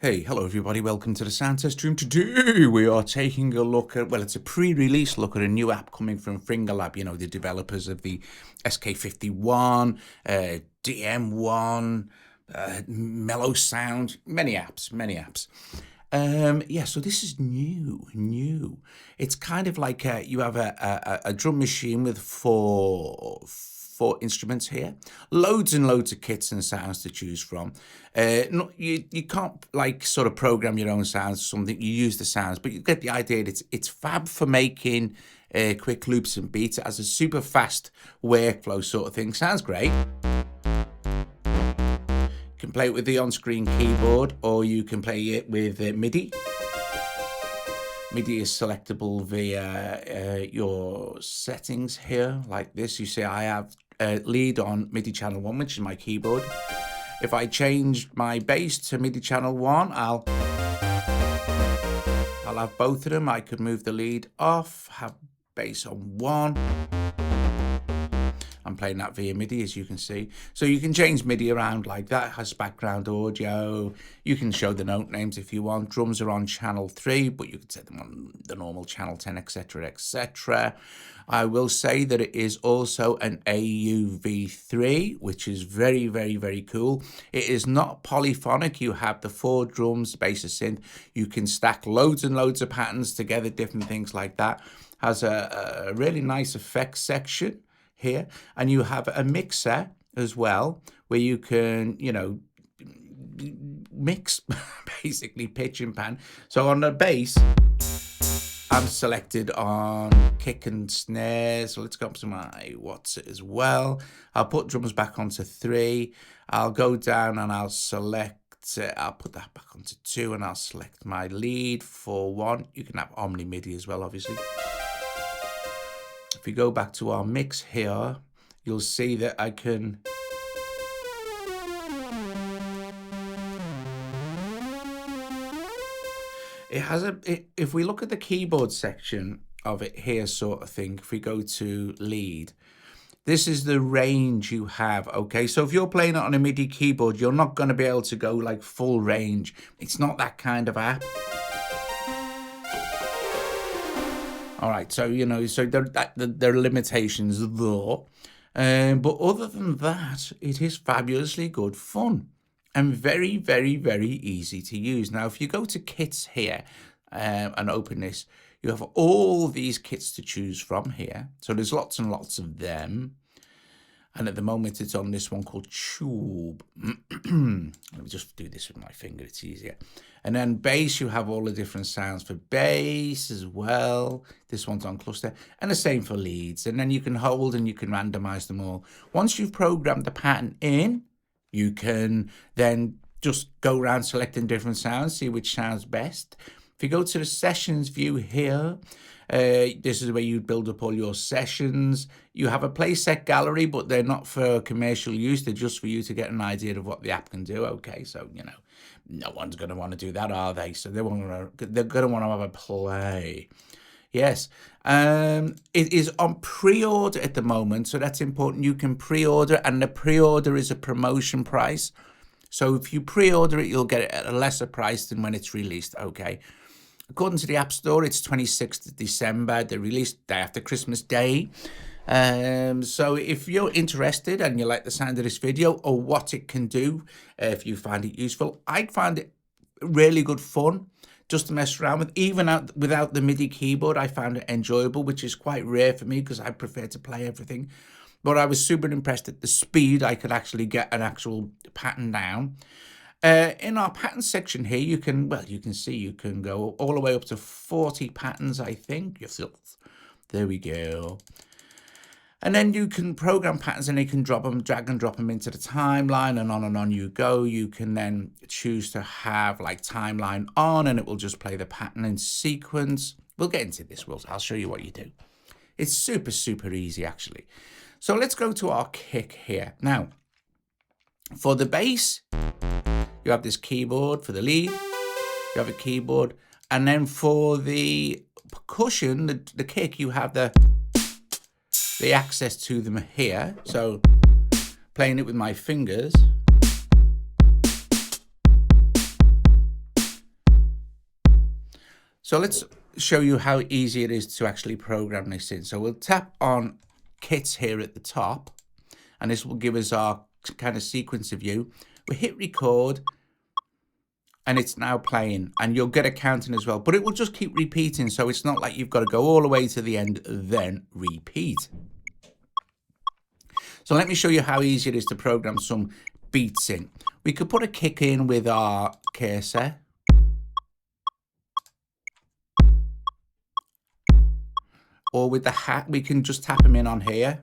Hey, hello everybody, welcome to the sound test room. Today we are taking a look at, well, it's a pre-release look at a new app coming from Fingerlab, you know, the developers of the SK51, DM1, Mellow Sound, many apps. Yeah, so this is new. It's kind of like you have a drum machine with four instruments here, loads and loads of kits and sounds to choose from. You can't like sort of program your own sounds or something. You use the sounds, but you get the idea. It's fab for making quick loops and beats. It has a super fast workflow sort of thing. Sounds great. You can play it with the on-screen keyboard, or you can play it with MIDI. MIDI is selectable via your settings here, like this. You see I have lead on MIDI channel 1, which is my keyboard. If I changed my bass to MIDI channel 1, I'll have both of them. I could move the lead off, have bass on 1. I'm playing that via MIDI, as you can see. So you can change MIDI around like that. It has background audio. You can show the note names if you want. Drums are on channel 3, but you could set them on the normal channel 10, etc., etc. I will say that it is also an AUV3, which is very, very, very cool. It is not polyphonic. You have the 4 drums, bass, and synth. You can stack loads and loads of patterns together, different things like that. Has a really nice effects section here, and you have a mixer as well where you can, you know, mix basically pitch and pan. So on the bass, I'm selected on kick and snare. So let's go up to my what's it as well. I'll put drums back onto 3. I'll go down and I'll select I'll put that back onto 2, and I'll select my lead for 1. You can have Omni MIDI as well, obviously. If we go back to our mix here, you'll see that I can if we look at the keyboard section of it here sort of thing, if we go to lead, this is the range you have, okay? So if you're playing it on a MIDI keyboard, you're not going to be able to go like full range. It's not that kind of app. All right, so, you know, so there are limitations there. But other than that, it is fabulously good fun and very, very, very easy to use. Now, if you go to kits here and open this, you have all these kits to choose from here. So there's lots and lots of them. And at the moment, it's on this one called Tube. Let me just do this with my finger. It's easier. And then bass, you have all the different sounds for bass as well. This one's on cluster. And the same for leads. And then you can hold and you can randomize them all. Once you've programmed the pattern in, you can then just go around selecting different sounds, see which sounds best. If you go to the sessions view here, this is where you build up all your sessions. You have a playset gallery, but they're not for commercial use. They're just for you to get an idea of what the app can do. Okay, so, you know, no one's going to want to do that, are they? So they're going to want to have a play. Yes, it is on pre-order at the moment, so that's important. You can pre-order, and the pre-order is a promotion price. So if you pre-order it, you'll get it at a lesser price than when it's released, okay? According to the App Store, it's 26th of December, the release day after Christmas Day. So if you're interested and you like the sound of this video or what it can do, if you find it useful, I find it really good fun just to mess around with. Even without the MIDI keyboard, I found it enjoyable, which is quite rare for me because I prefer to play everything. But I was super impressed at the speed I could actually get an actual pattern down. In our pattern section here, you can see you can go all the way up to 40 patterns, I think. There we go. And then you can program patterns and you can drag and drop them into the timeline, and on you go. You can then choose to have like timeline on, and it will just play the pattern in sequence. We'll get into this. I'll show you what you do. It's super, super easy, actually. So let's go to our kick here. Now, for the bass, you have this keyboard. For the lead, you have a keyboard. And then for the percussion, the kick, you have the access to them here. So playing it with my fingers. So let's show you how easy it is to actually program this in. So we'll tap on kits here at the top, and this will give us our kind of sequencer view. We hit record, and it's now playing, and you'll get a counting as well, but it will just keep repeating. So it's not like you've got to go all the way to the end, then repeat. So let me show you how easy it is to program some beats in. We could put a kick in with our cursor. Or with the hat, we can just tap them in on here.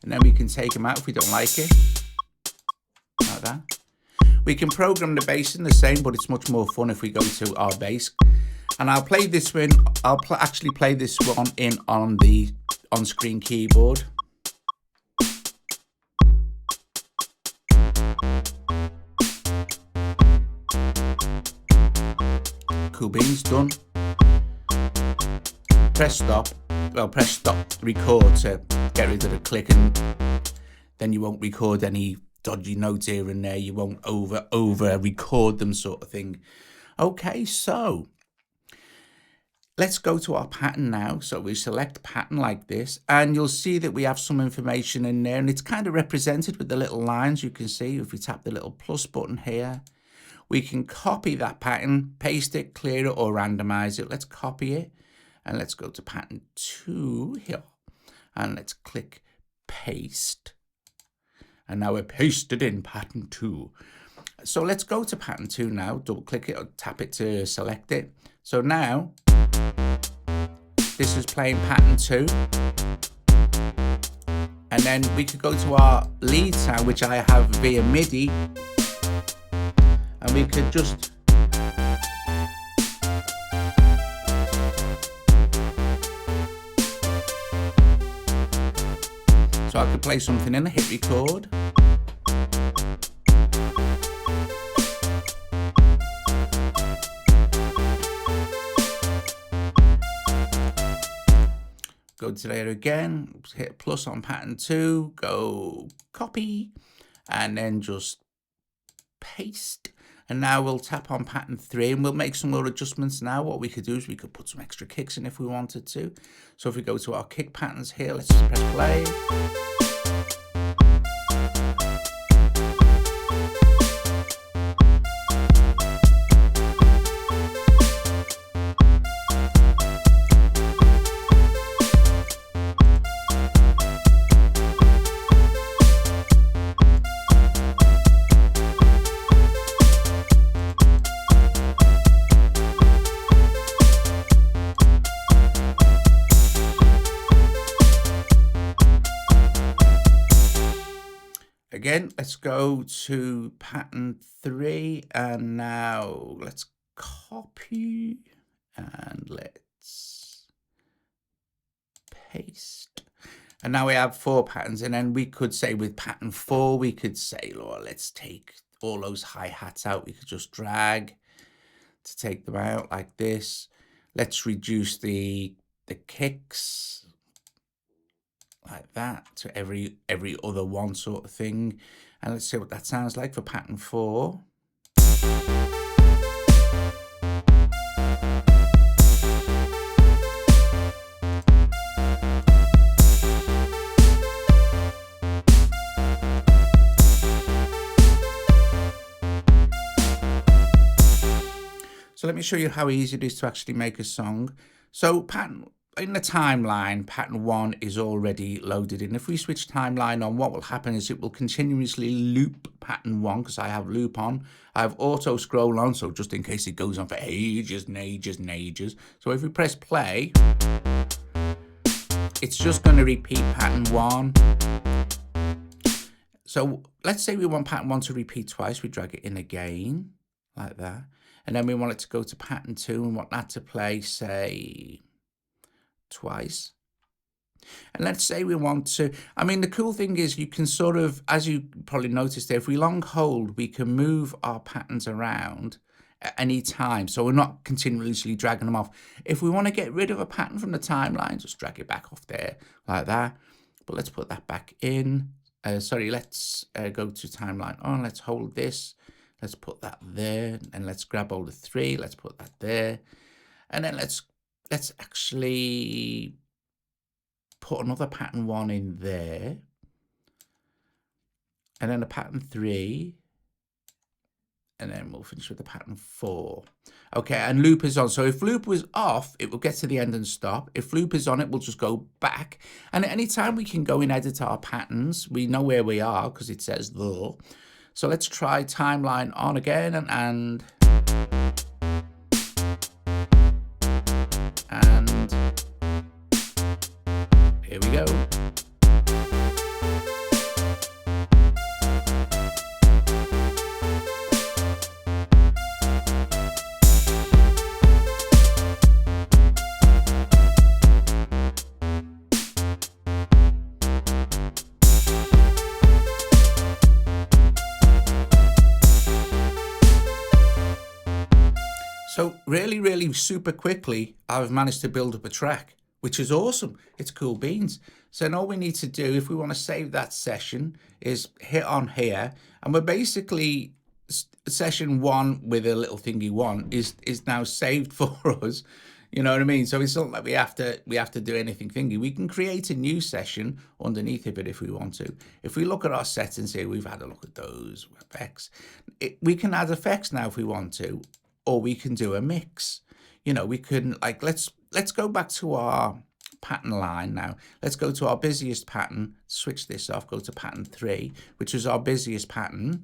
And then we can take them out if we don't like it, like that. We can program the bass in the same, but it's much more fun if we go to our bass. And I'll play this one, actually play this one in on the on-screen keyboard. Cool beans, done. Press stop. Well, press stop record to get rid of the click, and then you won't record any dodgy notes here and there. You won't over record them, sort of thing. Okay, so let's go to our pattern now. So we select pattern like this, and you'll see that we have some information in there, and it's kind of represented with the little lines you can see. If we tap the little plus button here, we can copy that pattern, paste it, clear it, or randomize it. Let's copy it, and let's go to pattern 2 here, and let's click paste. And now we're pasted in pattern 2. So let's go to pattern 2 now, double click it or tap it to select it. So now this is playing pattern 2. And then we could go to our lead sound, which I have via MIDI, and we could just so I could play something in, hit record. Go to there again, hit plus on pattern 2, go copy, and then just paste. And now we'll tap on pattern 3, and we'll make some more adjustments now. What we could do is we could put some extra kicks in if we wanted to. So if we go to our kick patterns here, let's just press play. Again, let's go to pattern 3, and now let's copy and let's paste. And now we have 4 patterns, and then we could say with pattern 4, we could say, Lord, let's take all those hi-hats out. We could just drag to take them out like this. Let's reduce the kicks like that to every other one, sort of thing. And let's see what that sounds like for pattern 4. So let me show you how easy it is to actually make a song. So in the timeline, pattern 1 is already loaded in. If we switch timeline on, what will happen is it will continuously loop pattern 1, because I have loop on. I have auto scroll on, so just in case it goes on for ages and ages and ages. So if we press play, it's just going to repeat pattern 1. So let's say we want pattern 1 to repeat twice. We drag it in again, like that. And then we want it to go to pattern 2 and want that to play, say, twice. And let's say we want to, I mean, the cool thing is you can sort of, as you probably noticed there, if we long hold, we can move our patterns around at any time, so we're not continuously dragging them off. If we want to get rid of a pattern from the timeline, just drag it back off there like that. But let's put that back in. Let's go to timeline on. Let's hold this. Let's put that there, and let's grab all the 3. Let's put that there, and then let's actually put another pattern 1 in there, and then a pattern 3, and then we'll finish with the pattern 4. Okay, and loop is on. So if loop was off, it will get to the end and stop. If loop is on, it will just go back. And at any time we can go and edit our patterns. We know where we are because it says the. So let's try timeline on again, and here we go. So really super quickly, I've managed to build up a track, which is awesome. It's cool beans. So now all we need to do, if we want to save that session, is hit on here, and we're basically session 1 with a little thingy 1 is now saved for us. You know what I mean? So it's not like we have to do anything thingy. We can create a new session underneath it, but if we want to. If we look at our settings here, we've had a look at those effects. We can add effects now if we want to, or we can do a mix. You know, we can, like, let's go back to our pattern line now. Let's go to our busiest pattern, switch this off, go to pattern 3, which is our busiest pattern.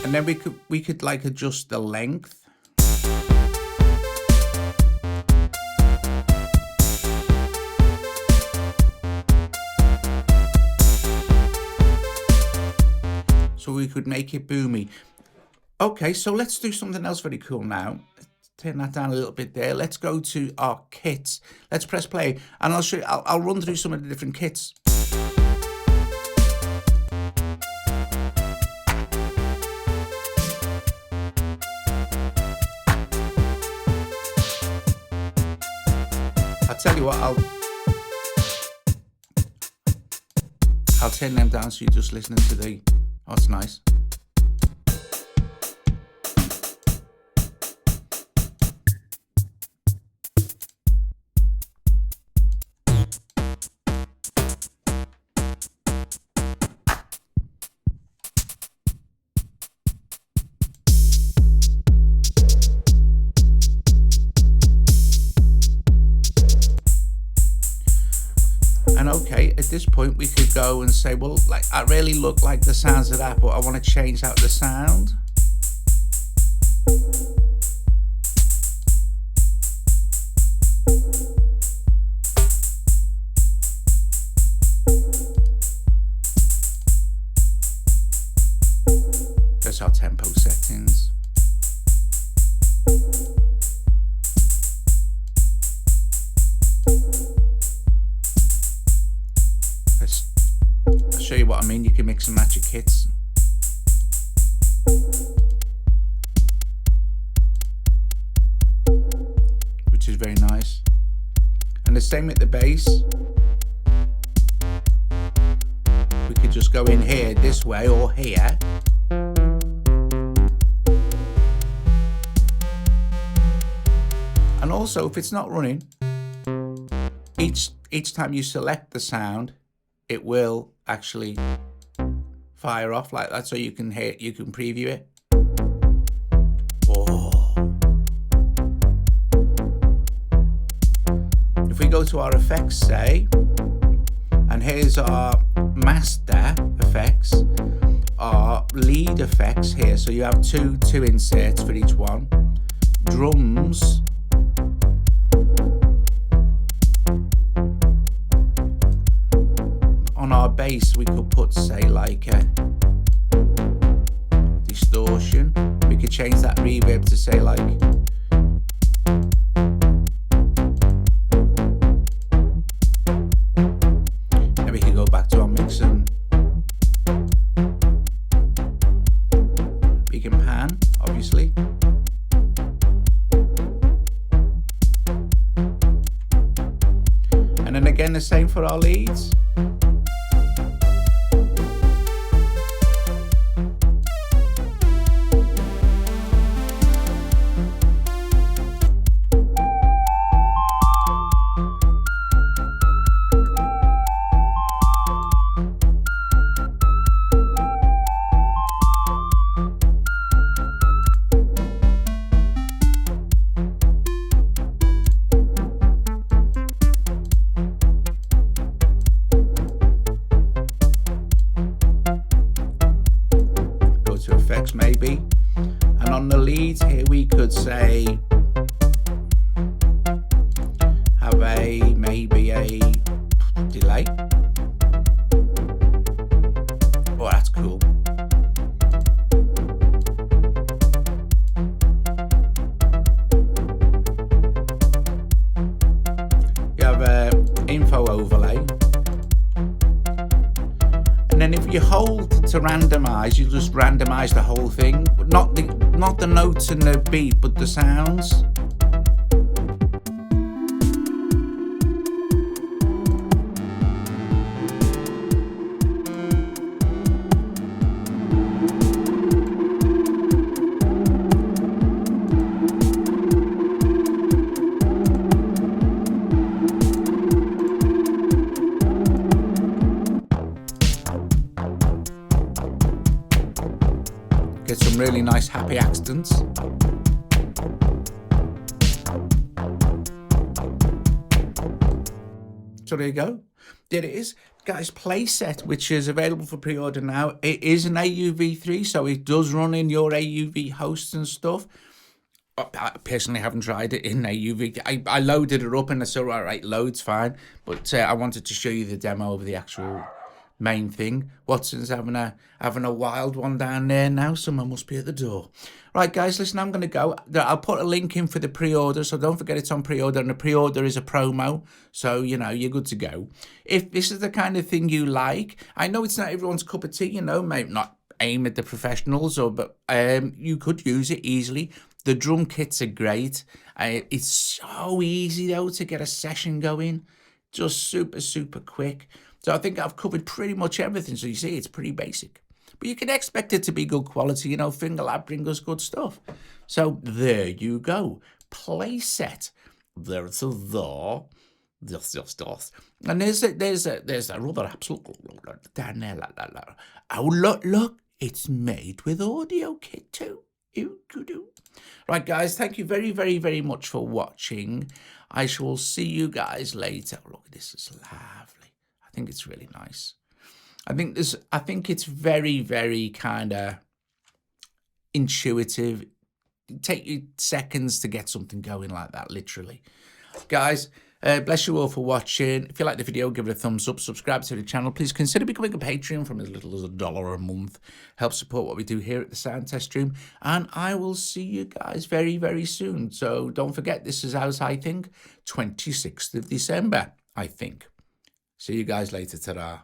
And then we could like adjust the length. So we could make it boomy. Okay, so let's do something else very cool now. Let's turn that down a little bit there. Let's go to our kits. Let's press play, and I'll show you. I'll run through some of the different kits. I'll tell you what, I'll turn them down so you're just listening to the, oh, it's nice. And okay, at this point we could go and say, well, like, I really look like the sounds of that, but I want to change out the sound. There's our tempo settings. I'll show you what I mean. You can mix and match your kits. Which is very nice. And the same with the bass. We could just go in here this way or here. And also, if it's not running, each time you select the sound, it will actually fire off like that, so you can hear, you can preview it. Oh. If we go to our effects, say, and here's our master effects, our lead effects here. So you have two inserts for each one. Drums. on our bass, we could put, say, like a distortion. We could change that reverb to, say, like, and we could go back to our mixing. We can pan, obviously. And then again, the same for our leads. Maybe, and on the leads here we could say have maybe a delay. Oh, that's cool. You have a info overlay. And then if you hold to randomize, you just randomize the whole thing, but not the notes and the beat, but the sounds. Get some really nice happy accents. So there you go. There it is. Guys, Playset, which is available for pre-order now. It is an AUV3, so it does run in your AUV hosts and stuff. I personally haven't tried it in AUV. I loaded it up and I saw, all right, load's fine. But I wanted to show you the demo of the actual main thing. Watson's having a wild one down there now. Someone must be at the door. Right, guys, listen, I'm going to go. I'll put a link in for the pre-order, so don't forget it's on pre-order, and the pre-order is a promo, so, you know, you're good to go. If this is the kind of thing you like, I know it's not everyone's cup of tea, you know, maybe not aim at the professionals, but you could use it easily. The drum kits are great. It's so easy, though, to get a session going. Just super, super quick. So I think I've covered pretty much everything. So you see, it's pretty basic. But you can expect it to be good quality. You know, Fingerlab brings us good stuff. So there you go. Playset. There's a the. And there's another absolute down there. Oh, look. It's made with audio kit too. Right, guys, thank you very, very, very much for watching. I shall see you guys later. Oh, look, this is lovely. I think it's really nice. I think it's very, very kind of intuitive. Take you seconds to get something going like that, literally. Guys, bless you all for watching. If you like the video, give it a thumbs up, subscribe to the channel. Please consider becoming a Patreon from as little as $1 a month. Help support what we do here at the Sound Test Stream. And I will see you guys very, very soon. So don't forget, this is ours, I think, 26th of December, I think. See you guys later. Ta-ra.